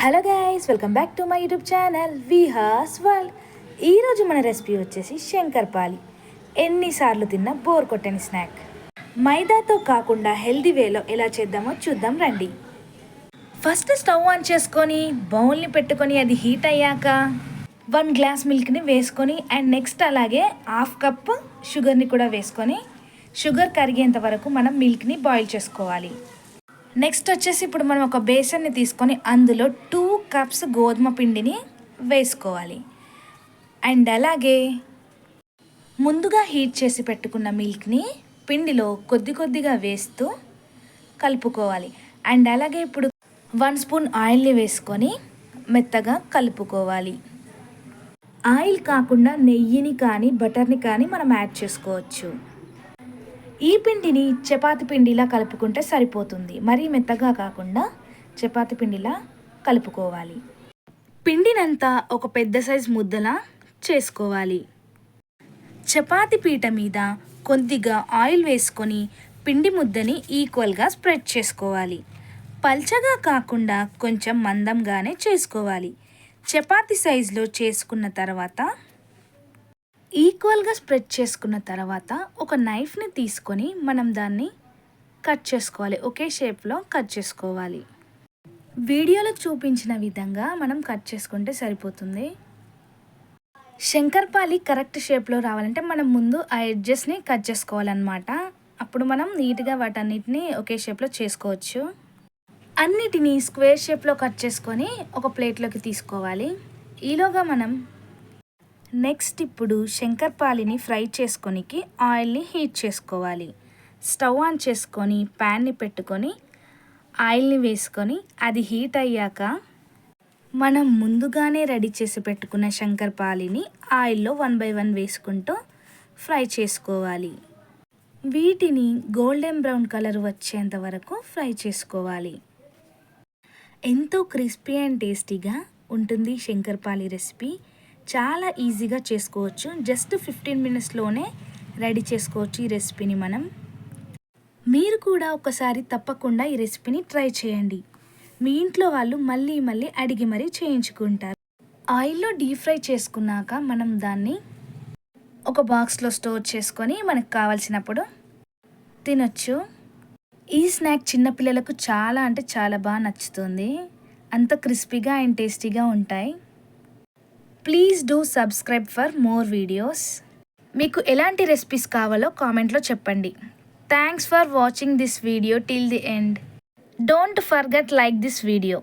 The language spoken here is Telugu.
Hello guys, welcome back to my YouTube channel Vihas world. ఈరోజు మన రెసిపీ వచ్చేసి శంకర్పాలి. ఎన్నిసార్లు తిన్నా బోర్ కొట్టని స్నాక్. మైదాతో కాకుండా హెల్దీ వేలో ఎలా చేద్దామో చూద్దాం రండి. ఫస్ట్ స్టవ్ ఆన్ చేసుకొని బౌల్ని పెట్టుకొని అది హీట్ అయ్యాక 1 గ్లాస్ మిల్క్ని వేసుకొని అండ్ నెక్స్ట్ అలాగే 1/2 కప్ షుగర్ని కూడా వేసుకొని షుగర్ కరిగేంత వరకు మనం మిల్క్ని బాయిల్ చేసుకోవాలి. నెక్స్ట్ వచ్చేసి ఇప్పుడు మనం ఒక బేసన్ని తీసుకొని అందులో 2 కప్స్ గోధుమ పిండిని వేసుకోవాలి. అండ్ అలాగే ముందుగా హీట్ చేసి పెట్టుకున్న మిల్క్ని పిండిలో కొద్దిగా వేస్తూ కలుపుకోవాలి. అండ్ అలాగే ఇప్పుడు 1 స్పూన్ ఆయిల్ని వేసుకొని మెత్తగా కలుపుకోవాలి. ఆయిల్ కాకుండా నెయ్యిని కానీ బటర్ని కానీ మనం యాడ్ చేసుకోవచ్చు. ఈ పిండిని చపాతి పిండిలా కలుపుకుంటే సరిపోతుంది. మరీ మెత్తగా కాకుండా చపాతి పిండిలా కలుపుకోవాలి. పిండినంతా ఒక పెద్ద సైజు ముద్దలా చేసుకోవాలి. చపాతి పీట మీద కొద్దిగా ఆయిల్ వేసుకొని పిండి ముద్దని ఈక్వల్గా స్ప్రెడ్ చేసుకోవాలి. పల్చగా కాకుండా కొంచెం మందంగానే చేసుకోవాలి. చపాతి సైజులో చేసుకున్న తర్వాత ఈక్వల్గా స్ప్రెడ్ చేసుకున్న తర్వాత ఒక నైఫ్ని తీసుకొని మనం దాన్ని కట్ చేసుకోవాలి. ఒకే షేప్లో కట్ చేసుకోవాలి. వీడియోలో చూపించిన విధంగా మనం కట్ చేసుకుంటే సరిపోతుంది. శంకర్పాలి కరెక్ట్ షేప్లో రావాలంటే మనం ముందు ఆ ఎడ్జెస్ని కట్ చేసుకోవాలన్నమాట. అప్పుడు మనం నీట్గా వాటన్నిటిని ఒకే షేప్లో చేసుకోవచ్చు. అన్నిటినీ స్క్వేర్ షేప్లో కట్ చేసుకొని ఒక ప్లేట్లోకి తీసుకోవాలి. ఈలోగా మనం నెక్స్ట్ ఇప్పుడు శంకర్పాలిని ఫ్రై చేసుకోనికి ఆయిల్ని హీట్ చేసుకోవాలి. స్టవ్ ఆన్ చేసుకొని ప్యాన్ని పెట్టుకొని ఆయిల్ని వేసుకొని అది హీట్ అయ్యాక మనం ముందుగానే రెడీ చేసి పెట్టుకున్న శంకర్పాలిని ఆయిల్లో 1 by 1 వేసుకుంటూ ఫ్రై చేసుకోవాలి. వీటిని గోల్డెన్ బ్రౌన్ కలర్ వచ్చేంత వరకు ఫ్రై చేసుకోవాలి. ఎంతో క్రిస్పీ అండ్ టేస్టీగా ఉంటుంది శంకర్పాలి రెసిపీ. చాలా ఈజీగా చేసుకోవచ్చు. జస్ట్ 15 మినిట్స్లోనే రెడీ చేసుకోవచ్చు ఈ రెసిపీని మనం. మీరు కూడా ఒకసారి తప్పకుండా ఈ రెసిపీని ట్రై చేయండి. మీ ఇంట్లో వాళ్ళు మళ్ళీ అడిగి మరీ చేయించుకుంటారు. ఆయిల్లో డీప్ ఫ్రై చేసుకున్నాక మనం దాన్ని ఒక బాక్స్లో స్టోర్ చేసుకొని మనకు కావాల్సినప్పుడు తినొచ్చు. ఈ స్నాక్ చిన్నపిల్లలకు చాలా అంటే చాలా బాగా నచ్చుతుంది. అంత క్రిస్పీగా అండ్ టేస్టీగా ఉంటాయి. Please do subscribe for more videos. మీకు ఎలాంటి రెసిపీస్ కావాలో కామెంట్లో చెప్పండి. Thanks for watching this video till the end. Don't forget like this video.